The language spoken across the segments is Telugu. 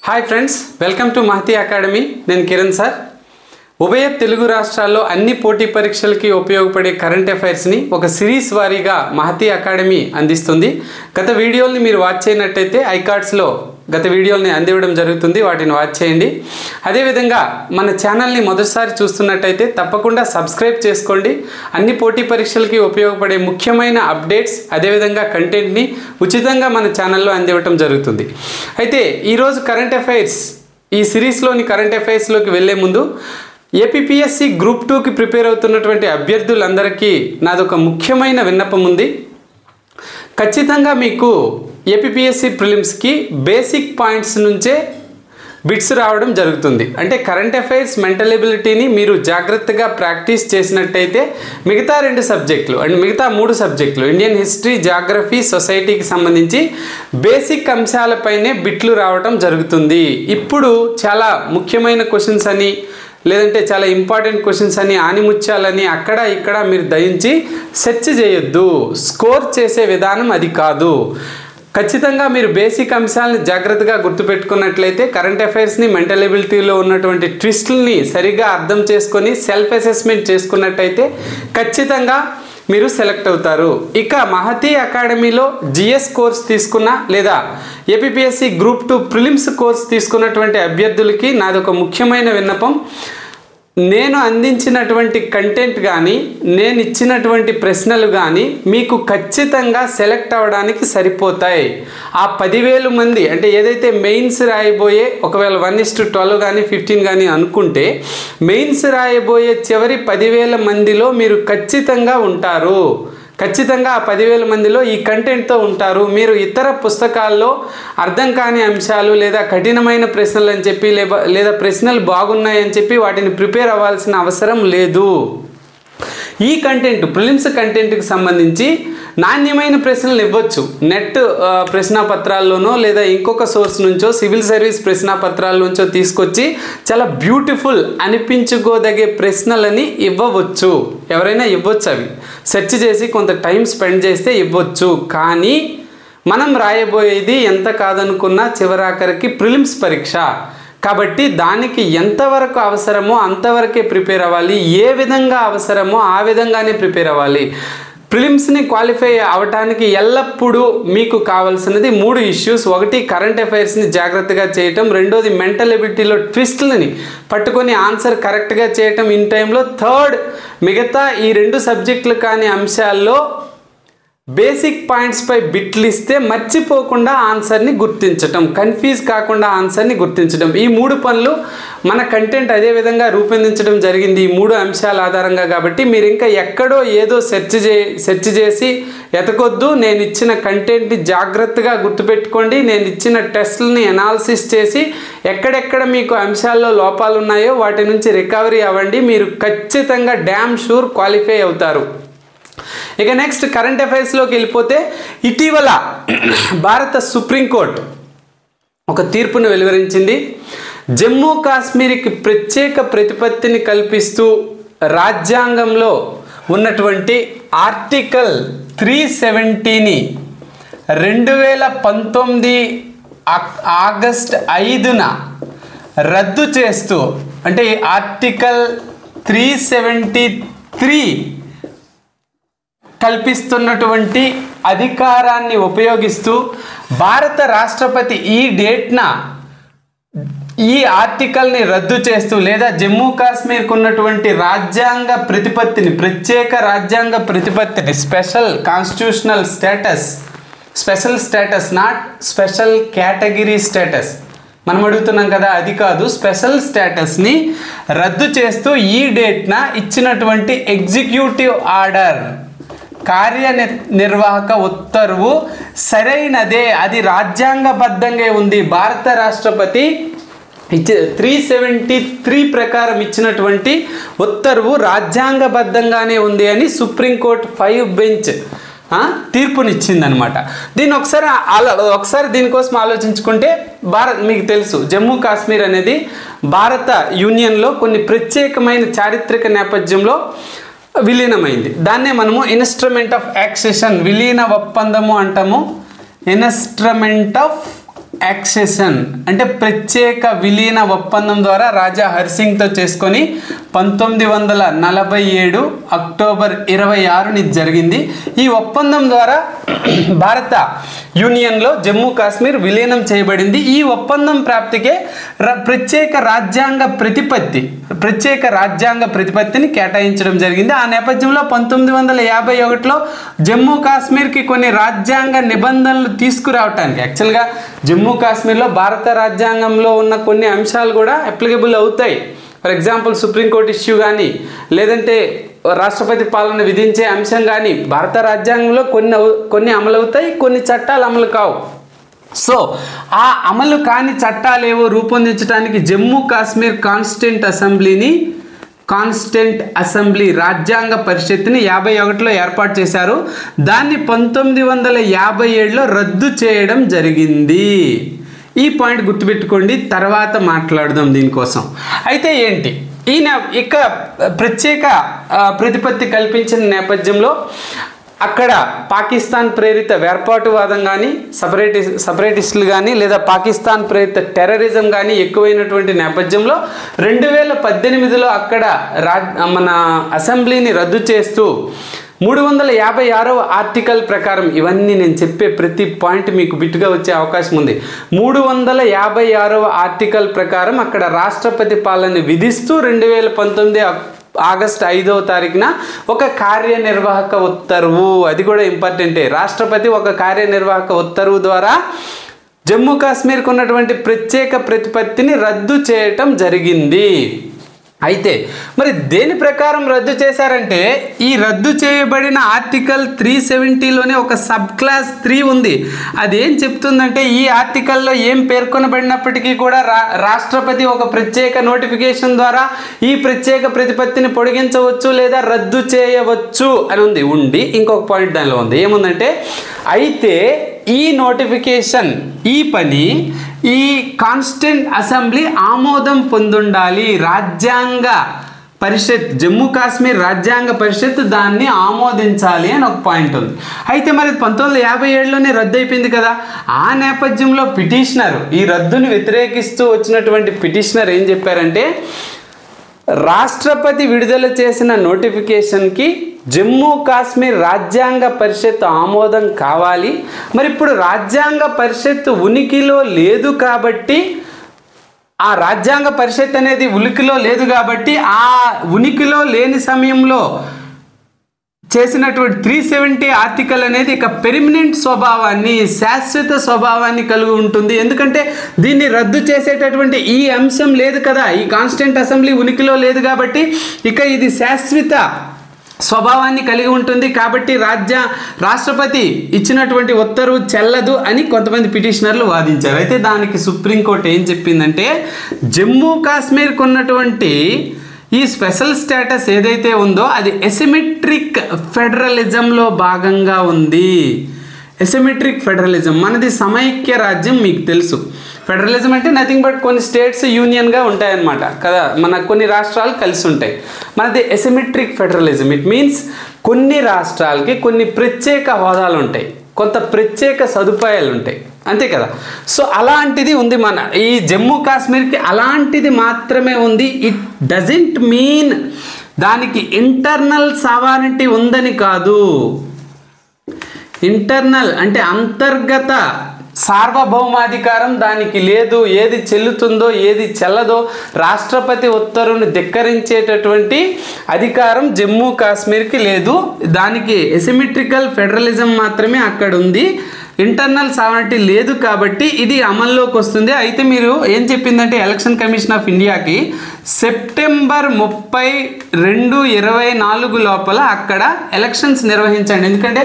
Hi friends, welcome to Mahati academy. నేను కిరణ్ సార్. ఉభయ తెలుగు రాష్ట్రాల్లో అన్ని పోటీ పరీక్షలకి ఉపయోగపడే కరెంట్ అఫైర్స్ని ఒక సిరీస్ వారీగా మహతి అకాడమీ అందిస్తుంది. గత వీడియోల్ని మీరు వాచ్ చేయనట్టయితే ఐకార్డ్స్లో గత వీడియోల్ని అందివ్వడం జరుగుతుంది, వాటిని వాచ్ చేయండి. అదేవిధంగా మన ఛానల్ని మొదటిసారి చూస్తున్నట్టయితే తప్పకుండా సబ్స్క్రైబ్ చేసుకోండి. అన్ని పోటీ పరీక్షలకి ఉపయోగపడే ముఖ్యమైన అప్డేట్స్ అదేవిధంగా కంటెంట్ని ఉచితంగా మన ఛానల్లో అందివ్వడం జరుగుతుంది. అయితే ఈరోజు కరెంట్ అఫైర్స్, ఈ సిరీస్లోని కరెంట్ అఫైర్స్లోకి వెళ్ళే ముందు ఏపీపీఎస్సీ గ్రూప్ 2కి ప్రిపేర్ అవుతున్నటువంటి అభ్యర్థులందరికీ నాదొక ముఖ్యమైన విన్నపం ఉంది. ఖచ్చితంగా మీకు ఏపీపీఎస్సీ ప్రిలిమ్స్కి బేసిక్ పాయింట్స్ నుంచే బిట్స్ రావడం జరుగుతుంది. అంటే కరెంట్ అఫైర్స్, మెంటల్ ఎబిలిటీని మీరు జాగ్రత్తగా ప్రాక్టీస్ చేసినట్టయితే మిగతా 2 సబ్జెక్టులు అండ్ మిగతా 3 సబ్జెక్టులు ఇండియన్ హిస్టరీ, జాగ్రఫీ, సొసైటీకి సంబంధించి బేసిక్ అంశాలపైనే బిట్లు రావడం జరుగుతుంది. ఇప్పుడు చాలా ముఖ్యమైన క్వశ్చన్స్ అని లేదంటే చాలా ఇంపార్టెంట్ క్వశ్చన్స్ అని ఆనిముత్యాలని అక్కడ ఇక్కడ మీరు దయించి సెర్చ్ చేయొద్దు. స్కోర్ చేసే విధానం అది కాదు. ఖచ్చితంగా మీరు బేసిక్ అంశాలను జాగ్రత్తగా గుర్తుపెట్టుకున్నట్లయితే కరెంట్ అఫైర్స్ని, మెంటల్ ఎబిలిటీలో ఉన్నటువంటి ట్విస్టుల్ని సరిగ్గా అర్థం చేసుకొని సెల్ఫ్ అసెస్మెంట్ చేసుకున్నట్టయితే ఖచ్చితంగా మీరు సెలెక్ట్ అవుతారు. ఇక మహతి అకాడమీలో జిఎస్ కోర్స్ తీసుకున్న లేదా ఏపీపీఎస్సీ గ్రూప్ 2 ప్రిలిమ్స్ కోర్స్ తీసుకున్నటువంటి అభ్యర్థులకి నాదొక ముఖ్యమైన విన్నపం. నేను అందించినటువంటి కంటెంట్ కానీ నేను ఇచ్చినటువంటి ప్రశ్నలు కానీ మీకు ఖచ్చితంగా సెలెక్ట్ అవ్వడానికి సరిపోతాయి. ఆ 10,000 మంది అంటే ఏదైతే మెయిన్స్ రాయబోయే, ఒకవేళ 1:12 కానీ 15 కానీ అనుకుంటే మెయిన్స్ రాయబోయే చివరి 10,000 మందిలో మీరు ఖచ్చితంగా ఉంటారు. ఖచ్చితంగా ఆ 10,000 మందిలో ఈ కంటెంట్తో ఉంటారు. మీరు ఇతర పుస్తకాల్లో అర్థం కాని అంశాలు లేదా కఠినమైన ప్రశ్నలు అని చెప్పి లేదా ప్రశ్నలు బాగున్నాయని చెప్పి వాటిని ప్రిపేర్ అవ్వాల్సిన అవసరం లేదు. ఈ కంటెంట్, ప్రిలిమ్స్ కంటెంట్కి సంబంధించి నాణ్యమైన ప్రశ్నలు ఇవ్వచ్చు. నెట్ ప్రశ్నాపత్రాల్లోనో లేదా ఇంకొక సోర్స్ నుంచో, సివిల్ సర్వీస్ ప్రశ్నాపత్రాల నుంచో తీసుకొచ్చి చాలా బ్యూటిఫుల్ అనిపించుకోదగే ప్రశ్నలని ఇవ్వవచ్చు. ఎవరైనా ఇవ్వచ్చు, అవి సెర్చ్ చేసి కొంత టైం స్పెండ్ చేస్తే ఇవ్వచ్చు. కానీ మనం రాయబోయేది ఎంత కాదనుకున్నా చివరాఖరికి ప్రిలిమ్స్ పరీక్ష కాబట్టి దానికి ఎంతవరకు అవసరమో అంతవరకే ప్రిపేర్ అవ్వాలి. ఏ విధంగా అవసరమో ఆ విధంగానే ప్రిపేర్ అవ్వాలి. ప్రిలిమ్స్ని క్వాలిఫై అవ్వటానికి ఎల్లప్పుడూ మీకు కావాల్సినది 3 ఇష్యూస్. ఒకటి, కరెంట్ అఫైర్స్ని జాగ్రత్తగా చేయటం. రెండోది, మెంటల్ ఎబిలిటీలో ట్విస్ట్లని పట్టుకొని ఆన్సర్ కరెక్ట్గా చేయటం ఇన్ టైంలో. థర్డ్, మిగతా ఈ 2 సబ్జెక్టులు కాని అంశాల్లో బేసిక్ పాయింట్స్పై బిట్లు ఇస్తే మర్చిపోకుండా ఆన్సర్ని గుర్తించటం, కన్ఫ్యూజ్ కాకుండా ఆన్సర్ని గుర్తించడం. ఈ 3 పనులు మన కంటెంట్ అదే విధంగా రూపొందించడం జరిగింది ఈ 3 అంశాల ఆధారంగా. కాబట్టి మీరు ఇంకా ఎక్కడో ఏదో సెర్చ్ చేసి ఎతకొద్దు. నేను ఇచ్చిన కంటెంట్ని జాగ్రత్తగా గుర్తుపెట్టుకోండి. నేను ఇచ్చిన టెస్ట్లని అనాలిసిస్ చేసి ఎక్కడెక్కడ మీకు అంశాల్లో లోపాలు ఉన్నాయో వాటి నుంచి రికవరీ అవ్వండి. మీరు ఖచ్చితంగా డ్యామ్ షూర్ క్వాలిఫై అవుతారు. ఇక నెక్స్ట్ కరెంట్ అఫైర్స్లోకి వెళ్ళిపోతే, ఇటీవల భారత సుప్రీంకోర్టు ఒక తీర్పును వెలువరించింది. జమ్మూ కాశ్మీర్కి ప్రత్యేక ప్రతిపత్తిని కల్పిస్తూ రాజ్యాంగంలో ఉన్నటువంటి ఆర్టికల్ 370ని 2019 ఆగస్టు 5న రద్దు చేస్తూ, అంటే ఆర్టికల్ 373 కల్పిస్తున్నటువంటి అధికారాన్ని ఉపయోగిస్తూ భారత రాష్ట్రపతి ఈ డేట్న ఈ ఆర్టికల్ని రద్దు చేస్తూ లేదా జమ్మూ కాశ్మీర్కు ఉన్నటువంటి రాజ్యాంగ ప్రతిపత్తిని, ప్రత్యేక రాజ్యాంగ ప్రతిపత్తిని, special constitutional status, special status, not special category status మనం అడుగుతున్నాం కదా, అది కాదు, స్పెషల్ స్టేటస్ని రద్దు చేస్తూ ఈ డేట్న ఇచ్చినటువంటి ఎగ్జిక్యూటివ్ ఆర్డర్, కార్యనిర్వాహక ఉత్తర్వు సరైనదే, అది రాజ్యాంగబద్ధంగా ఉంది. భారత రాష్ట్రపతి 373 ప్రకారం ఇచ్చినటువంటి ఉత్తర్వు రాజ్యాంగబద్ధంగానే ఉంది అని సుప్రీంకోర్టు 5 బెంచ్ తీర్పునిచ్చిందనమాట. దీన్ని ఒకసారి దీనికోసం ఆలోచించుకుంటే, మీకు తెలుసు జమ్మూ కాశ్మీర్ అనేది భారత యూనియన్లో కొన్ని ప్రత్యేకమైన చారిత్రక నేపథ్యంలో విలీనమైంది. దాన్నే మనము ఇన్స్ట్రుమెంట్ ఆఫ్ యాక్సెషన్, విలీన ఒప్పందము అంటాము. ఇన్స్ట్రుమెంట్ ఆఫ్ యాక్సెషన్ అంటే ప్రత్యేక విలీన ఒప్పందం ద్వారా రాజా హరిసింగ్తో చేసుకొని 1947 అక్టోబర్ 26ని జరిగింది. ఈ ఒప్పందం ద్వారా భారత యూనియన్లో జమ్మూ కాశ్మీర్ విలీనం చేయబడింది. ఈ ఒప్పందం ప్రాప్తికే ప్రత్యేక రాజ్యాంగ ప్రతిపత్తిని కేటాయించడం జరిగింది. ఆ నేపథ్యంలో 1951లో జమ్మూ కాశ్మీర్కి కొన్ని రాజ్యాంగ నిబంధనలు తీసుకురావటానికి, యాక్చువల్గా జమ్మూ కాశ్మీర్లో భారత రాజ్యాంగంలో ఉన్న కొన్ని అంశాలు కూడా అప్లికబుల్ అవుతాయి. ఫర్ ఎగ్జాంపుల్ సుప్రీంకోర్టు ఇష్యూ కానీ, లేదంటే రాష్ట్రపతి పాలన విధించే అంశం కానీ భారత రాజ్యాంగంలో కొన్ని అమలవుతాయి, కొన్ని చట్టాలు అమలు కావు. సో ఆ అమలు కాని చట్టాలు ఏవో రూపొందించడానికి జమ్మూ కాశ్మీర్ కాన్స్టిట్యూంట్ అసెంబ్లీ రాజ్యాంగ పరిషత్ని 51లో ఏర్పాటు చేశారు. దాన్ని 1957లో రద్దు చేయడం జరిగింది. ఈ పాయింట్ గుర్తుపెట్టుకోండి, తర్వాత మాట్లాడదాం దీనికోసం. అయితే ఏంటి ఇక ప్రత్యేక ప్రతిపత్తి కల్పించిన నేపథ్యంలో అక్కడ పాకిస్తాన్ ప్రేరిత వేర్పాటువాదం కానీ, సపరేటిస్టులు కానీ, లేదా పాకిస్తాన్ ప్రేరిత టెర్రరిజం కానీ ఎక్కువైనటువంటి నేపథ్యంలో 2018లో అక్కడ మన అసెంబ్లీని రద్దు చేస్తూ 356వ ఆర్టికల్ ప్రకారం, ఇవన్నీ నేను చెప్పే ప్రతి పాయింట్ మీకు బిట్టుగా వచ్చే అవకాశం ఉంది. 356వ ఆర్టికల్ ప్రకారం అక్కడ రాష్ట్రపతి పాలన విధిస్తూ 2019 ఆగస్టు 5వ తారీఖున ఒక కార్యనిర్వాహక ఉత్తర్వు, అది కూడా ఇంపార్టెంటే, రాష్ట్రపతి ఒక కార్యనిర్వాహక ఉత్తర్వు ద్వారా జమ్మూ కాశ్మీర్కు ఉన్నటువంటి ప్రత్యేక ప్రతిపత్తిని రద్దు చేయటం జరిగింది. అయితే మరి దేని ప్రకారం రద్దు చేశారంటే, ఈ రద్దు చేయబడిన ఆర్టికల్ 370లోనే ఒక సబ్ క్లాస్ 3 ఉంది. అదేం చెప్తుందంటే, ఈ ఆర్టికల్లో ఏం పేర్కొనబడినప్పటికీ కూడా రాష్ట్రపతి ఒక ప్రత్యేక నోటిఫికేషన్ ద్వారా ఈ ప్రత్యేక ప్రతిపత్తిని పొడిగించవచ్చు లేదా రద్దు చేయవచ్చు అని ఉంది. ఇంకొక పాయింట్ దానిలో ఉంది, ఏముందంటే, అయితే ఈ నోటిఫికేషన్, ఈ పని ఈ కాన్స్టిట్యూంట్ అసెంబ్లీ ఆమోదం పొందుండాలి. రాజ్యాంగ పరిషత్, జమ్మూ కాశ్మీర్ రాజ్యాంగ పరిషత్ దాన్ని ఆమోదించాలి అని ఒక పాయింట్ ఉంది. అయితే మరి 1957లోనే రద్దు అయిపోయింది కదా. ఆ నేపథ్యంలో పిటిషనర్, ఈ రద్దుని వ్యతిరేకిస్తూ వచ్చినటువంటి పిటిషనర్ ఏం చెప్పారంటే, రాష్ట్రపతి విడుదల చేసిన నోటిఫికేషన్కి జమ్మూ కాశ్మీర్ రాజ్యాంగ పరిషత్ ఆమోదం కావాలి. మరి ఇప్పుడు రాజ్యాంగ పరిషత్ ఉనికిలో లేదు కాబట్టి, ఆ రాజ్యాంగ పరిషత్ అనేది ఉనికిలో లేదు కాబట్టి, ఆ ఉనికిలో లేని సమయంలో చేసినటువంటి 370 ఆర్టికల్ అనేది ఇక పెర్మనెంట్ స్వభావాన్ని, శాశ్వత స్వభావాన్ని కలిగి ఉంటుంది. ఎందుకంటే దీన్ని రద్దు చేసేటటువంటి ఈ అంశం లేదు కదా, ఈ కాన్స్టిట్యూంట్ అసెంబ్లీ ఉనికిలో లేదు కాబట్టి ఇక ఇది శాశ్వత స్వభావాన్ని కలిగి ఉంటుంది. కాబట్టి రాష్ట్రపతి ఇచ్చినటువంటి ఉత్తర్వు చెల్లదు అని కొంతమంది పిటిషనర్లు వాదించారు. అయితే దానికి సుప్రీంకోర్టు ఏం చెప్పిందంటే, జమ్మూ కాశ్మీర్కు ఉన్నటువంటి ఈ స్పెషల్ స్టేటస్ ఏదైతే ఉందో అది ఎసిమెట్రిక్ ఫెడరలిజంలో భాగంగా ఉంది. ఎసిమెట్రిక్ ఫెడరలిజం, మనది సమైక్య రాజ్యం, మీకు తెలుసు. ఫెడరలిజం అంటే నథింగ్ బట్ కొన్ని స్టేట్స్ యూనియన్గా ఉంటాయన్నమాట కదా, మన కొన్ని రాష్ట్రాలు కలిసి ఉంటాయి. మనది ఎసిమెట్రిక్ ఫెడరలిజం. ఇట్ మీన్స్ కొన్ని రాష్ట్రాలకి కొన్ని ప్రత్యేక హోదాలు ఉంటాయి, కొంత ప్రత్యేక సదుపాయాలు ఉంటాయి, అంతే కదా. సో అలాంటిది ఉంది మన ఈ జమ్మూ కాశ్మీర్కి, అలాంటిది మాత్రమే ఉంది. ఇట్ డజంట్ మీన్ దానికి ఇంటర్నల్ సావరెనిటీ ఉందని కాదు. ఇంటర్నల్ అంటే అంతర్గత సార్వభౌమాధికారం దానికి లేదు. ఏది చెల్లుతుందో ఏది చెల్లదో రాష్ట్రపతి ఉత్తర్వును ధిక్కరించేటటువంటి అధికారం జమ్మూ కాశ్మీర్కి లేదు. దానికి ఎసిమెట్రికల్ ఫెడరలిజం మాత్రమే అక్కడ ఉంది, ఇంటర్నల్ సావరెనిటీ లేదు. కాబట్టి ఇది అమల్లోకి వస్తుంది. అయితే మీరు ఏం చెప్పిందంటే, ఎలక్షన్ కమిషన్ ఆఫ్ ఇండియాకి సెప్టెంబర్ 30, 2024 లోపల అక్కడ ఎలక్షన్స్ నిర్వహించండి. ఎందుకంటే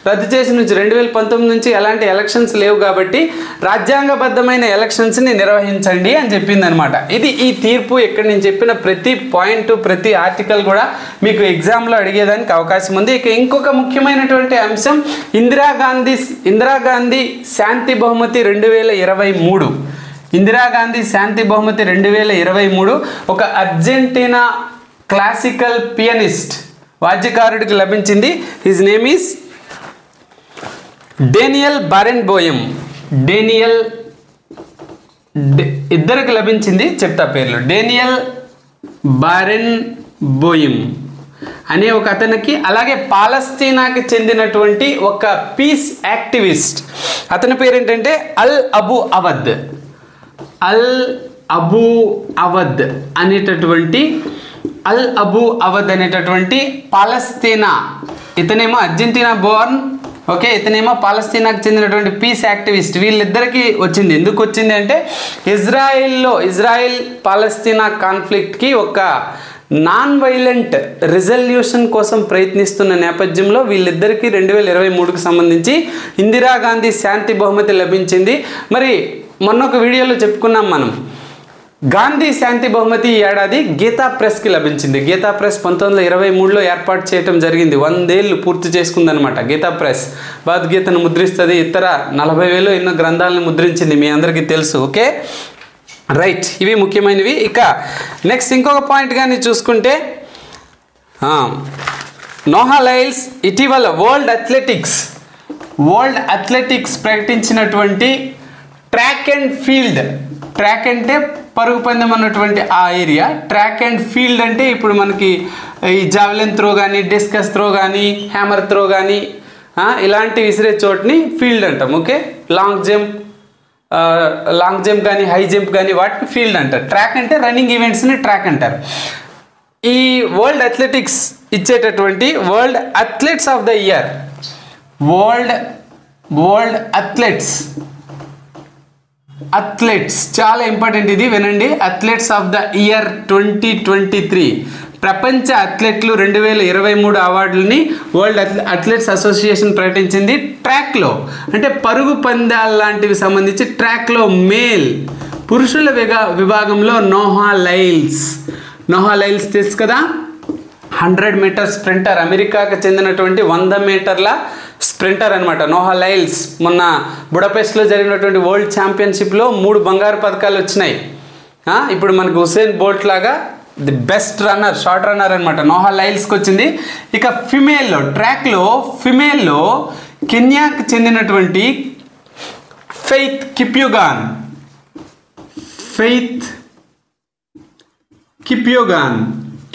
రద్దు చేసి నుంచి 2019 నుంచి ఎలాంటి ఎలక్షన్స్ లేవు కాబట్టి రాజ్యాంగబద్ధమైన ఎలక్షన్స్ని నిర్వహించండి అని చెప్పింది అనమాట. ఇది ఈ తీర్పు. ఇక్కడ నేను చెప్పిన ప్రతి పాయింట్, ప్రతి ఆర్టికల్ కూడా మీకు ఎగ్జామ్లో అడిగేదానికి అవకాశం ఉంది. ఇక ఇంకొక ముఖ్యమైనటువంటి అంశం, ఇందిరాగాంధీ శాంతి బహుమతి 2023. ఇందిరాగాంధీ శాంతి బహుమతి 2023 ఒక అర్జెంటీనా క్లాసికల్ పియానిస్ట్, వాద్యకారుడికి లభించింది. His name is Daniel Barenboim. Daniel ఇద్దరికి లభించింది, చెప్తా పేర్లు. డేనియల్ బారెన్బోయిమ్ అనే ఒక అతనికి, అలాగే పాలస్తీనాకి చెందినటువంటి ఒక పీస్ యాక్టివిస్ట్, అతని పేరు ఏంటంటే అల్ అబు అవద్ అనేటటువంటి పాలస్తీనా, ఇతనేమో అర్జెంటీనా బోర్న్, ఓకే, ఇతనేమో పాలస్తీనాకు చెందినటువంటి పీస్ యాక్టివిస్ట్. వీళ్ళిద్దరికీ వచ్చింది. ఎందుకు వచ్చింది అంటే ఇజ్రాయిల్ పాలస్తీనా కాన్ఫ్లిక్ట్కి ఒక నాన్ వైలెంట్ రిజల్యూషన్ కోసం ప్రయత్నిస్తున్న నేపథ్యంలో వీళ్ళిద్దరికీ 2023కు సంబంధించి ఇందిరాగాంధీ శాంతి బహుమతి లభించింది. మరి మొన్న ఒక వీడియోలో చెప్పుకున్నాం మనం, గాంధీ శాంతి బహుమతి ఈ ఏడాది గీతా ప్రెస్కి లభించింది. గీతా ప్రెస్ 1923లో ఏర్పాటు చేయడం జరిగింది. 100 ఏళ్ళు పూర్తి చేసుకుందనమాట గీతా ప్రెస్. భగవద్గీతను ముద్రిస్తుంది, ఇతర 40,000 ఎన్నో గ్రంథాలను ముద్రించింది, మీ అందరికీ తెలుసు. ఓకే, రైట్, ఇవి ముఖ్యమైనవి. ఇక నెక్స్ట్ ఇంకొక పాయింట్ కానీ చూసుకుంటే, నోహా లైల్స్ ఇటీవల వరల్డ్ అథ్లెటిక్స్ ప్రకటించినటువంటి ట్రాక్ అండ్ ఫీల్డ్, ట్రాక్ అంటే పరుగు పందెం అన్నటువంటి ఆ ఏరియా, ట్రాక్ అండ్ ఫీల్డ్ అంటే ఇప్పుడు మనకి ఈ జావెలిన్ త్రో కానీ, డిస్కస్ త్రో కానీ, హ్యామర్ త్రో కానీ, ఇలాంటి విసిరే చోటుని ఫీల్డ్ అంటాం. ఓకే, లాంగ్ జంప్ కానీ, హై జంప్ కానీ వాటిని ఫీల్డ్ అంటారు. ట్రాక్ అంటే రన్నింగ్ ఈవెంట్స్ని ట్రాక్ అంటారు. ఈ వరల్డ్ అథ్లెటిక్స్ ఇచ్చేటటువంటి world athletes of the year, world athletes చాలా ఇంపార్టెంట్, ఇది వినండి. అథ్లెట్స్ ఆఫ్ ద ఇయర్ 2023 ప్రపంచ అథ్లెట్లు 2023 అవార్డులని వరల్డ్ అథ్లెట్స్ అసోసియేషన్ ప్రకటించింది. ట్రాక్లో అంటే పరుగు పందాల లాంటివి సంబంధించి ట్రాక్లో మేల్ పురుషుల విభాగంలో నోహా లైల్స్ తెలుసు కదా, 100 మీటర్ స్ప్రింటర్, అమెరికాకు చెందినటువంటి 100 మీటర్ల స్ప్రింటర్ అనమాట నోహా లైల్స్. మొన్న బుడపెస్ట్లో జరిగినటువంటి వరల్డ్ ఛాంపియన్షిప్లో 3 బంగారు పథకాలు వచ్చినాయి. ఇప్పుడు మనకు హుసేన్ బోల్ట్ లాగా the best runner, short runner అనమాట, నోహా లైల్స్కి వచ్చింది. ఇక ట్రాక్లో ఫిమేల్లో కెన్యాకు చెందినటువంటి ఫెయిత్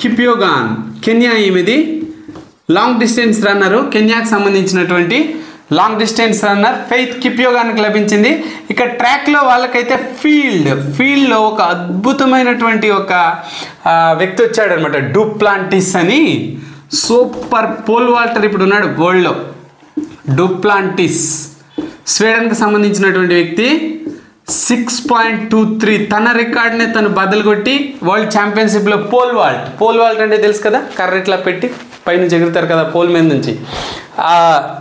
కిప్యోగాన్ కెన్యా, ఈమెది లాంగ్ డిస్టెన్స్ రన్నరు, కెన్యాకు సంబంధించినటువంటి లాంగ్ డిస్టెన్స్ రన్నర్ ఫెయిత్ కిప్యోగాన్కి లభించింది. ఇక ట్రాక్లో వాళ్ళకైతే ఫీల్డ్లో ఒక అద్భుతమైనటువంటి ఒక వ్యక్తి వచ్చాడనమాట, డూప్లాంటిస్ అని, సూపర్ పోల్ వాల్టర్ ఇప్పుడు ఉన్నాడు వరల్డ్లో. డూప్లాంటిస్ స్వీడన్కి సంబంధించినటువంటి వ్యక్తి, 6.23 తన రికార్డ్ని తను బద్దలు కొట్టి వరల్డ్ ఛాంపియన్షిప్లో పోల్ వాల్ట్ అంటే తెలుసు కదా, కర్ర ఇట్లా పెట్టి పైనుంచి ఎగురుతారు కదా పోల్ మీద నుంచి.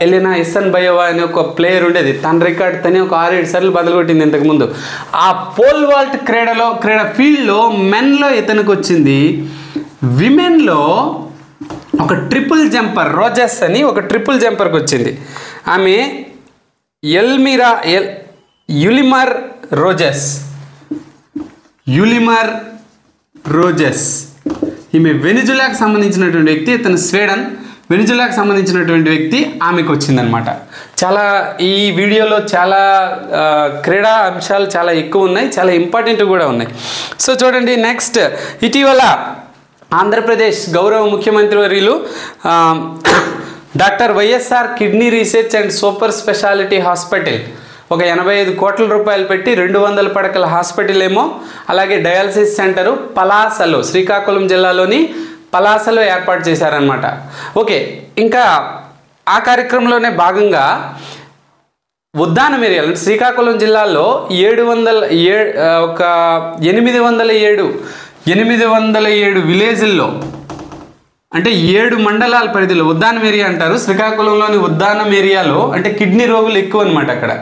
ఎలినా ఇసన్బయోవా అనే ఒక ప్లేయర్ ఉండేది, తన రికార్డ్ తనే ఒక 6-7 సార్లు బదులు కొట్టింది ఇంతకుముందు. ఆ పోల్ వాల్ట్ క్రీడ ఫీల్డ్లో మెన్లో ఇతనికి వచ్చింది. విమెన్లో ఒక ట్రిపుల్ జంపర్ రోజెస్ అని ఒక ట్రిపుల్ జంపర్కి వచ్చింది. ఆమె యులిమర్ రోజెస్, ఈమె వెనిజులాకు సంబంధించినటువంటి వ్యక్తి, ఇతను స్వీడన్, వెనిజులాకు సంబంధించినటువంటి వ్యక్తి, ఆమెకు వచ్చిందనమాట. చాలా ఈ వీడియోలో చాలా క్రీడా అంశాలు చాలా ఎక్కువ ఉన్నాయి, చాలా ఇంపార్టెంట్ కూడా ఉన్నాయి. సో చూడండి, నెక్స్ట్ ఇటీవల ఆంధ్రప్రదేశ్ గౌరవ ముఖ్యమంత్రి వర్యులు doctor YSR kidney research and super speciality hospital ఒక 85 కోట్ల రూపాయలు పెట్టి 200 పడకల హాస్పిటల్ ఏమో, అలాగే డయాలసిస్ సెంటరు పలాసలో, శ్రీకాకుళం జిల్లాలోని పలాసలో ఏర్పాటు చేశారనమాట. ఓకే, ఇంకా ఆ కార్యక్రమంలోనే భాగంగా ఉద్దానం ఏరియాలో శ్రీకాకుళం జిల్లాలో 807 విలేజ్ల్లో అంటే 7 మండలాల పరిధిలో ఉద్దానం ఏరియా అంటారు. శ్రీకాకుళంలోని ఉద్దానం ఏరియాలో అంటే కిడ్నీ రోగులు ఎక్కువ అనమాట. అక్కడ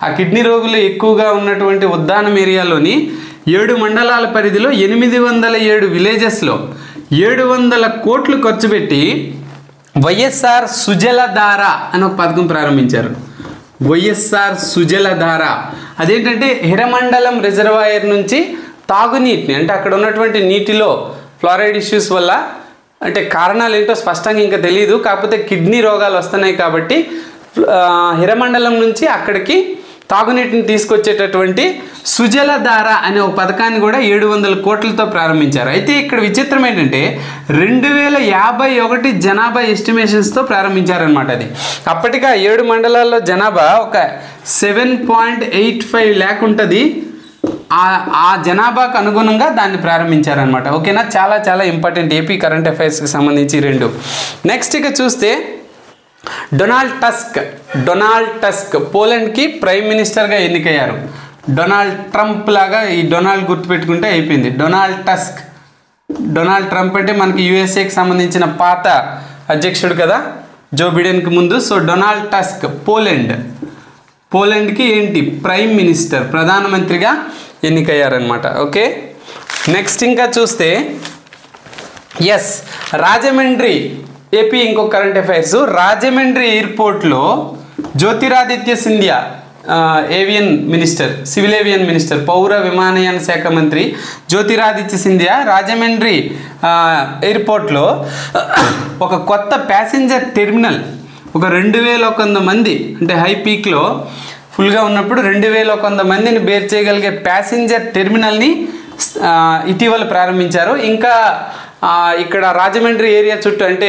ఆ కిడ్నీ రోగులు ఎక్కువగా ఉన్నటువంటి ఉద్దానం ఏరియాలోని 7 మండలాల పరిధిలో 807 విలేజెస్లో 700 కోట్లు ఖర్చు పెట్టి వైఎస్ఆర్ సుజలధార అని ఒక పథకం ప్రారంభించారు. వైఎస్ఆర్ సుజలధార అదేంటంటే హిరమండలం రిజర్వాయర్ నుంచి తాగునీటిని, అంటే అక్కడ ఉన్నటువంటి నీటిలో ఫ్లోరైడ్ ఇష్యూస్ వల్ల, అంటే కారణాలు ఏంటో స్పష్టంగా ఇంకా తెలియదు, కాకపోతే కిడ్నీ రోగాలు వస్తున్నాయి కాబట్టి హిరమండలం నుంచి అక్కడికి తాగునీటిని తీసుకొచ్చేటటువంటి సుజలధార అనే ఒక పథకాన్ని కూడా 700 కోట్లతో ప్రారంభించారు. అయితే ఇక్కడ విచిత్రం ఏంటంటే 2051 జనాభా ఎస్టిమేషన్స్తో ప్రారంభించారనమాట. అది అప్పటికి 7 మండలాల్లో జనాభా ఒక 7.85 lakh ఉంటుంది. ఆ జనాభాకు అనుగుణంగా దాన్ని ప్రారంభించారనమాట. ఓకేనా, చాలా చాలా ఇంపార్టెంట్ ఏపీ కరెంట్ అఫైర్స్కి సంబంధించి 2. నెక్స్ట్ ఇక చూస్తే డొనాల్డ్ టస్క్ పోలాండ్కి ప్రైమ్ మినిస్టర్గా ఎన్నికయ్యారు. డొనాల్డ్ ట్రంప్ లాగా ఈ డొనాల్డ్ గుర్తుపెట్టుకుంటే అయిపోయింది. డొనాల్డ్ ట్రంప్ అంటే మనకి యుఎస్ఏకి సంబంధించిన పాత అధ్యక్షుడు కదా, జో బిడెన్కి ముందు. సో డొనాల్డ్ టస్క్ పోలాండ్కి ఏంటి ప్రైమ్ మినిస్టర్, ప్రధానమంత్రిగా ఎన్నికయ్యారనమాట. ఓకే, నెక్స్ట్ ఇంకా చూస్తే రాజమండ్రి ఏపీ ఇంకొక కరెంట్ అఫైర్స్. రాజమండ్రి ఎయిర్పోర్ట్లో Jyotiraditya Scindia avian minister, civil avian minister, పౌర విమానయాన శాఖ మంత్రి జ్యోతిరాదిత్య సింధియా రాజమండ్రి ఎయిర్పోర్ట్లో ఒక కొత్త ప్యాసింజర్ టెర్మినల్, ఒక 2100 మంది, అంటే హై పీక్లో ఫుల్గా ఉన్నప్పుడు 2100 మందిని బేర్ చేయగలిగే ప్యాసింజర్ టెర్మినల్ని ఇటీవల ప్రారంభించారు. ఇంకా ఇక్కడ రాజమండ్రి ఏరియా చుట్టూ అంటే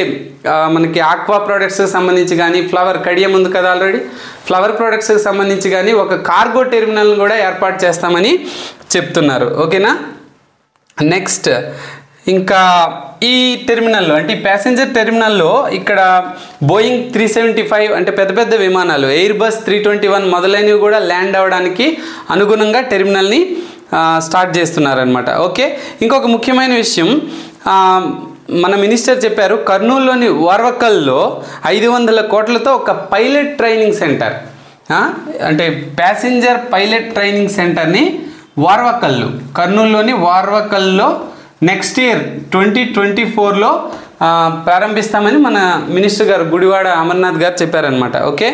మనకి ఆక్వా ప్రోడక్ట్స్కి సంబంధించి కానీ, ఫ్లవర్ కడియం ఉంది కదా ఆల్రెడీ, ఫ్లవర్ ప్రోడక్ట్స్కి సంబంధించి కానీ ఒక కార్గో టెర్మినల్ని కూడా ఏర్పాటు చేస్తామని చెప్తున్నారు. ఓకేనా, నెక్స్ట్ ఇంకా ఈ టెర్మినల్లో అంటే ఈ ప్యాసింజర్ టెర్మినల్లో ఇక్కడ బోయింగ్ 375 అంటే పెద్ద పెద్ద విమానాలు, ఎయిర్ బస్ 321 మొదలైనవి కూడా ల్యాండ్ అవ్వడానికి అనుగుణంగా టెర్మినల్ని స్టార్ట్ చేస్తున్నారనమాట. ఓకే, ఇంకొక ముఖ్యమైన విషయం మన మినిస్టర్ చెప్పారు, కర్నూలులోని వార్వకల్లో 500 కోట్లతో ఒక పైలట్ ట్రైనింగ్ సెంటర్, అంటే ప్యాసింజర్ పైలట్ ట్రైనింగ్ సెంటర్ని కర్నూలులోని వార్వకల్లో నెక్స్ట్ ఇయర్ 2024లో ప్రారంభిస్తామని మన మినిస్టర్ గారు గుడివాడ అమర్నాథ్ గారు చెప్పారనమాట. ఓకే,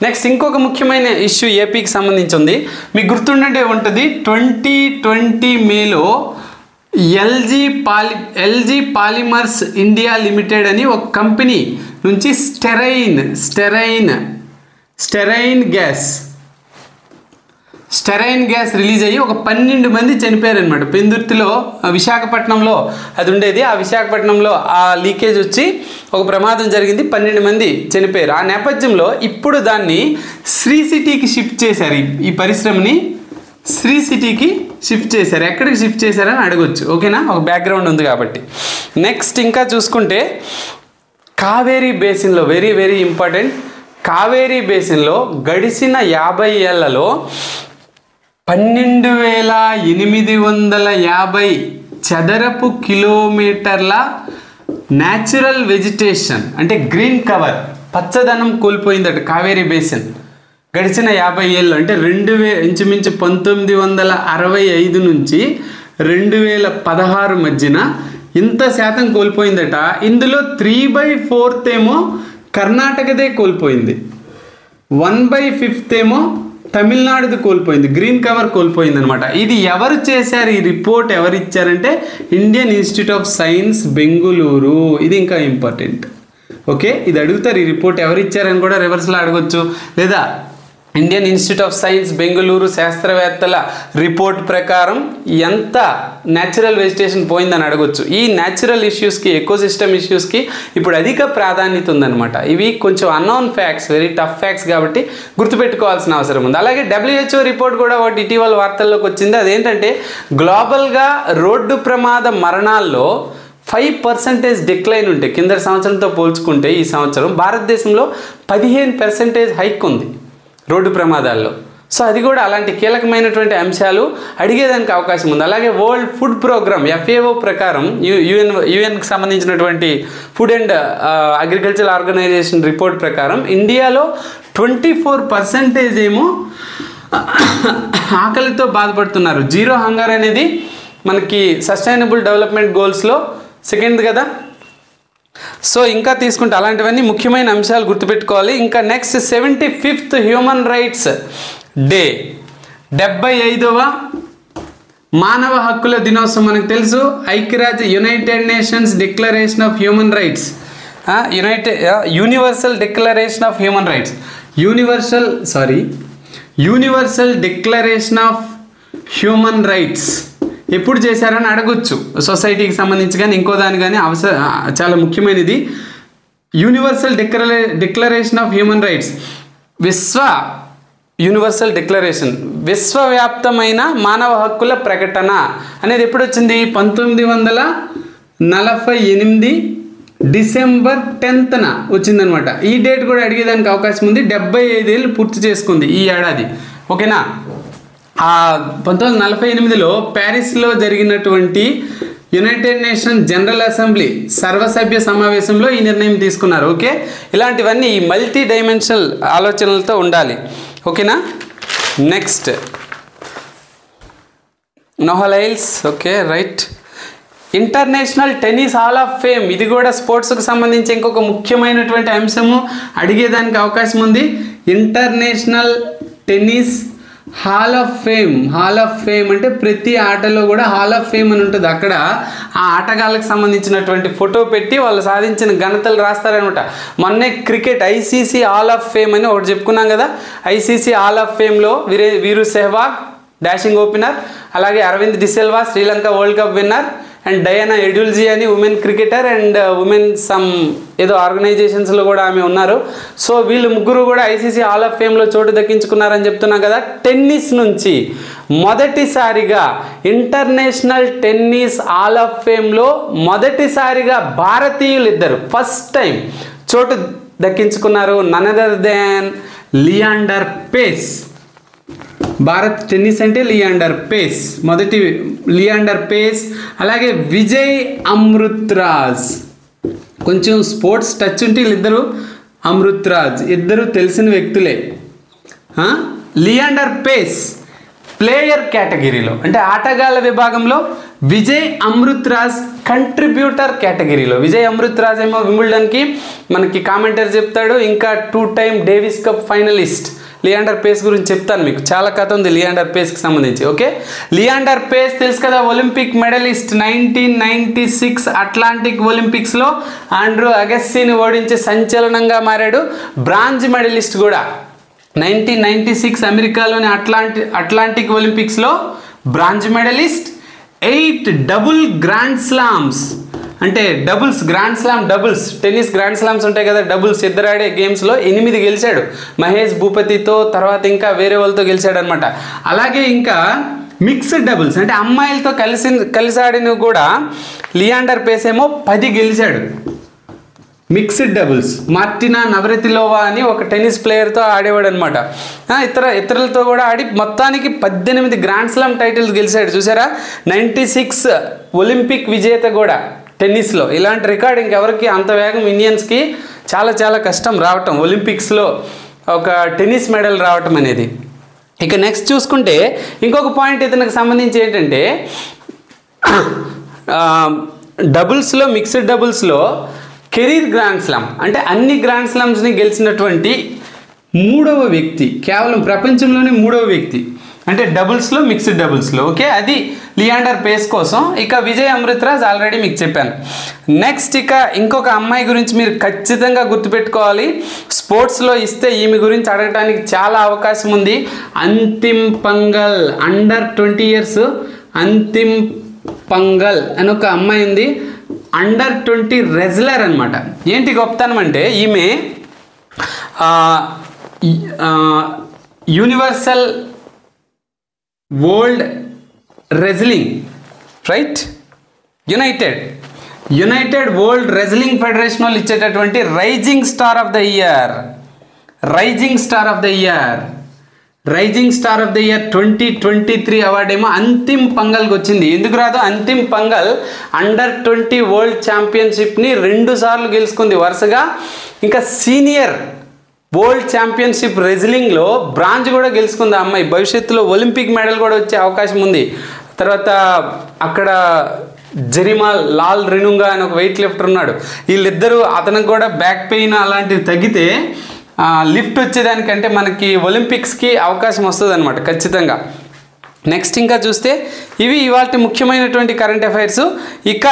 నెక్స్ట్ ఇంకొక ముఖ్యమైన ఇష్యూ ఏపీకి సంబంధించి ఉంది, మీకు గుర్తుండే ఉంటుంది. 2020 మేలో ఎల్జీ పాలిమర్స్ ఇండియా లిమిటెడ్ అని ఒక కంపెనీ నుంచి స్టెరైన్ గ్యాస్ రిలీజ్ అయ్యి ఒక 12 మంది చనిపోయారనమాట. పెందుర్తిలో, విశాఖపట్నంలో అది ఉండేది. ఆ విశాఖపట్నంలో ఆ లీకేజ్ వచ్చి ఒక ప్రమాదం జరిగింది, 12 మంది చనిపోయారు. ఆ నేపథ్యంలో ఇప్పుడు దాన్ని శ్రీ సిటీకి షిఫ్ట్ చేశారు. ఈ పరిశ్రమని శ్రీ సిటీకి షిఫ్ట్ చేశారు. ఎక్కడికి షిఫ్ట్ చేశారని అడగొచ్చు. ఓకేనా, ఒక బ్యాక్గ్రౌండ్ ఉంది కాబట్టి. నెక్స్ట్ ఇంకా చూసుకుంటే కావేరీ బేసిన్లో వెరీ వెరీ ఇంపార్టెంట్. కావేరీ బేసిన్లో గడిచిన 50 ఏళ్లలో 12,850 చదరపు కిలోమీటర్ల న్యాచురల్ వెజిటేషన్ అంటే గ్రీన్ కవర్, పచ్చదనం కోల్పోయిందట కావేరీ బేసిన్ గడిచిన 50 ఏళ్ళు. అంటే ఇంచుమించు 1965 నుంచి 2016 మధ్యన ఇంత శాతం కోల్పోయిందట. ఇందులో 3/4 ఏమో కర్ణాటకదే కోల్పోయింది, 1/5 ఏమో తమిళనాడుది కోల్పోయింది, గ్రీన్ కవర్ కోల్పోయింది అనమాట. ఇది ఎవరు చేశారు? ఈ రిపోర్ట్ ఎవరు ఇచ్చారంటే Indian institute of science Bengaluru. ఇది ఇంకా ఇంపార్టెంట్. ఓకే, ఇది అడుగుతారు, ఈ రిపోర్ట్ ఎవరు ఇచ్చారని కూడా రివర్స్లో అడగొచ్చు, లేదా Indian institute of science Bengaluru శాస్త్రవేత్తల రిపోర్ట్ ప్రకారం ఎంత న్యాచురల్ వెజిటేషన్ పోయిందని అడగొచ్చు. ఈ న్యాచురల్ ఇష్యూస్కి, ఎకోసిస్టమ్ ఇష్యూస్కి ఇప్పుడు అధిక ప్రాధాన్యత ఉందన్నమాట. ఇవి కొంచెం unknown facts, very tough facts కాబట్టి గుర్తుపెట్టుకోవాల్సిన అవసరం ఉంది. అలాగే WHO రిపోర్ట్ కూడా ఒకటి ఇటీవల వార్తల్లోకి వచ్చింది. అదేంటంటే గ్లోబల్గా రోడ్డు ప్రమాద మరణాల్లో 5% డిక్లైన్ ఉంటే కింద సంవత్సరంతో పోల్చుకుంటే ఈ సంవత్సరం భారతదేశంలో 15% హైక్ ఉంది రోడ్డు ప్రమాదాల్లో. సో అది కూడా అలాంటి కీలకమైనటువంటి అంశాలు అడిగేదానికి అవకాశం ఉంది. అలాగే వరల్డ్ ఫుడ్ ప్రోగ్రామ్ FAO ప్రకారం యుఎన్కి సంబంధించినటువంటి food and agriculture organization report ప్రకారం ఇండియాలో 24% ఏమో ఆకలితో బాధపడుతున్నారు. జీరో హంగర్ అనేది మనకి సస్టైనబుల్ డెవలప్మెంట్ గోల్స్లో సెకండ్ కదా. సో ఇంకా తీసుకుంటే అలాంటివన్నీ ముఖ్యమైన అంశాలు గుర్తుపెట్టుకోవాలి. ఇంకా next 75th human rights day, 75వ మానవ హక్కుల దినోత్సవం. మనకు తెలుసు united nations declaration of human rights, universal declaration of human rights, universal declaration of human rights ఎప్పుడు చేశారని అడగొచ్చు, సొసైటీకి సంబంధించి కానీ ఇంకో దాని కానీ చాలా ముఖ్యమైనది. Universal declaration of human rights universal declaration విశ్వవ్యాప్తమైన మానవ హక్కుల ప్రకటన అనేది ఎప్పుడు వచ్చింది? 1948 డిసెంబర్ 10న వచ్చిందనమాట. ఈ డేట్ కూడా అడిగేదానికి అవకాశం ఉంది. 75 ఏళ్ళు పూర్తి చేసుకుంది ఈ ఏడాది. ఓకేనా? 1948లో ప్యారిస్లో జరిగినటువంటి యునైటెడ్ నేషన్ జనరల్ అసెంబ్లీ సర్వసభ్య సమావేశంలో ఈ నిర్ణయం తీసుకున్నారు. ఓకే, ఇలాంటివన్నీ ఈ మల్టీ డైమెన్షనల్ ఆలోచనలతో ఉండాలి. ఓకేనా? Next Noah Lyles. Okay, right. International tennis hall of fame, ఇది కూడా స్పోర్ట్స్కి సంబంధించి ఇంకొక ముఖ్యమైనటువంటి అంశము, అడిగేదానికి అవకాశం ఉంది. International tennis hall of fame. Hall of fame అంటే ప్రతి ఆటలో కూడా హాల్ ఆఫ్ ఫేమ్ అని ఉంటుంది. అక్కడ ఆ ఆటగాళ్ళకి సంబంధించినటువంటి ఫోటో పెట్టి వాళ్ళు సాధించిన ఘనతలు రాస్తారనమాట. మొన్నే cricket ICC hall of fame అని ఒకటి చెప్పుకున్నాం కదా. ఐసీసీ హాల్ ఆఫ్ ఫేమ్లో వీరు సెహ్వాగ్ డాషింగ్ ఓపెనర్, అలాగే Aravinda De Silva Sri Lanka world cup winner, and Diana Edulji అని women cricketer, and women some ఏదో ఆర్గనైజేషన్స్లో కూడా ఆమె ఉన్నారు. సో వీళ్ళు ముగ్గురు కూడా ఐసీసీ హాల్ ఆఫ్ ఫేమ్లో చోటు దక్కించుకున్నారని చెప్తున్నాం కదా. టెన్నిస్ నుంచి మొదటిసారిగా ఇంటర్నేషనల్ టెన్నిస్ హాల్ ఆఫ్ ఫేమ్లో మొదటిసారిగా భారతీయులు ఇద్దరు ఫస్ట్ టైం చోటు దక్కించుకున్నారు. None other than Leander Paes. Bharat tennis అంటే లియాండర్ పేస్, మొదటి లియాండర్ పేస్. అలాగే విజయ్ అమృత్రాజ్, కొంచెం స్పోర్ట్స్ టచ్ ఉంటే వీళ్ళిద్దరు అమృత్రాజ్ ఇద్దరు తెలిసిన వ్యక్తులే. లియాండర్ పేస్ ప్లేయర్ కేటగిరీలో అంటే ఆటగాళ్ళ విభాగంలో, విజయ్ అమృత్రాజ్ కంట్రిబ్యూటర్ కేటగిరీలో. విజయ్ అమృత్రాజ్ ఏమో వింబుల్డన్కి మనకి కామెంటర్ చెప్తాడు, ఇంకా 2 time Davis Cup finalist. Leander Paes గురించి చెప్తాను, మీకు చాలా కథ ఉంది లియాండర్ పేస్కి సంబంధించి. ఓకే, లియాండర్ పేస్ తెలుసు కదా, ఒలింపిక్ మెడలిస్ట్. 1996 అట్లాంటిక్ ఒలింపిక్స్లో ఆండ్రూ అగస్సీని ఓడించి సంచలనంగా మారాడు. బ్రాంజ్ మెడలిస్ట్ కూడా 1996 అమెరికాలోని అట్లాంటిక్ ఒలింపిక్స్లో bronze medalist. 8 double grand slams అంటే doubles, grand slam doubles, tennis grand slams ఉంటాయి కదా, డబుల్స్ ఇద్దరాడే గేమ్స్లో 8 గెలిచాడు. మహేష్ భూపతితో, తర్వాత ఇంకా వేరే వాళ్ళతో గెలిచాడు అనమాట. అలాగే ఇంకా మిక్స్డ్ డబుల్స్ అంటే అమ్మాయిలతో కలిసి ఆడినవి కూడా లియాండర్ పేస్ ఏమో 10 గెలిచాడు. మిక్స్డ్ డబుల్స్ మార్టినా నవరతిలోవా అని ఒక టెన్నిస్ ప్లేయర్తో ఆడేవాడు అనమాట. ఇతరులతో కూడా ఆడి మొత్తానికి 18 గ్రాండ్ స్లామ్ టైటిల్స్ గెలిచాడు. చూసారా, 96 ఒలింపిక్ విజేత కూడా టెన్నిస్లో. ఇలాంటి రికార్డ్ ఇంకెవరికి అంత వేగం ఇండియన్స్కి చాలా చాలా కష్టం రావటం, ఒలింపిక్స్లో ఒక టెన్నిస్ మెడల్ రావటం అనేది. ఇక నెక్స్ట్ చూసుకుంటే ఇంకొక పాయింట్ ఇతనికి సంబంధించి ఏంటంటే, డబుల్స్లో మిక్స్డ్ డబుల్స్లో కెరీర్ గ్రాండ్ స్లామ్ అంటే అన్ని గ్రాండ్ స్లామ్స్ని గెలిచినటువంటి 3వ వ్యక్తి, కేవలం ప్రపంచంలోనే 3వ వ్యక్తి అంటే డబుల్స్లో మిక్స్డ్ డబుల్స్లో. ఓకే, అది లియాండర్ పేస్ కోసం. ఇక విజయ్ అమృత్రాజ్ ఆల్రెడీ మీకు చెప్పాను. నెక్స్ట్ ఇక ఇంకొక అమ్మాయి గురించి మీరు ఖచ్చితంగా గుర్తుపెట్టుకోవాలి. స్పోర్ట్స్లో ఇస్తే ఈమె గురించి అడగడానికి చాలా అవకాశం ఉంది. Antim Panghal, under 20 years Antim fungal అని ఒక అమ్మాయి ఉంది. అండర్ 20 రెజ్లర్ అనమాట. ఏంటి గొప్పతనం అంటే ఈమె universal world wrestling right united world wrestling federation వాళ్ళు ఇచ్చేటటువంటి rising star of the year 2023 award ఏమో అంతిమ్ పంగల్కి వచ్చింది. ఎందుకు రాదు? అంతిమ్ పంగల్ అండర్ 20 వరల్డ్ ఛాంపియన్షిప్ని 2 సార్లు గెలుచుకుంది వరుసగా. ఇంకా సీనియర్ వరల్డ్ ఛాంపియన్షిప్ రెజ్లింగ్లో బ్రాంజ్ కూడా గెలుచుకుంది ఆ అమ్మాయి. భవిష్యత్తులో ఒలింపిక్ మెడల్ కూడా వచ్చే అవకాశం ఉంది. తర్వాత అక్కడ జెరిమాల్ లాల్ రెనుంగా అని ఒక వెయిట్ లిఫ్టర్ ఉన్నాడు. వీళ్ళిద్దరూ, అతనికి కూడా బ్యాక్ పెయిన్ అలాంటివి తగ్గితే లిఫ్ట్ వచ్చేదానికంటే మనకి ఒలింపిక్స్కి అవకాశం వస్తుంది అనమాట ఖచ్చితంగా. నెక్స్ట్ ఇంకా చూస్తే ఇవి ఇవాళ ముఖ్యమైనటువంటి కరెంట్ అఫైర్స్. ఇక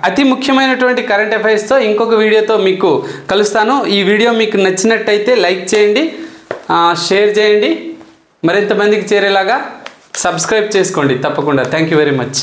అతి ముఖ్యమైనటువంటి కరెంట్ అఫైర్స్తో ఇంకొక వీడియోతో మీకు కలుస్తాను. ఈ వీడియో మీకు నచ్చినట్టయితే లైక్ చేయండి, షేర్ చేయండి. మరింత మందికి చేరేలాగా సబ్స్క్రైబ్ చేసుకోండి తప్పకుండా. Thank you very much.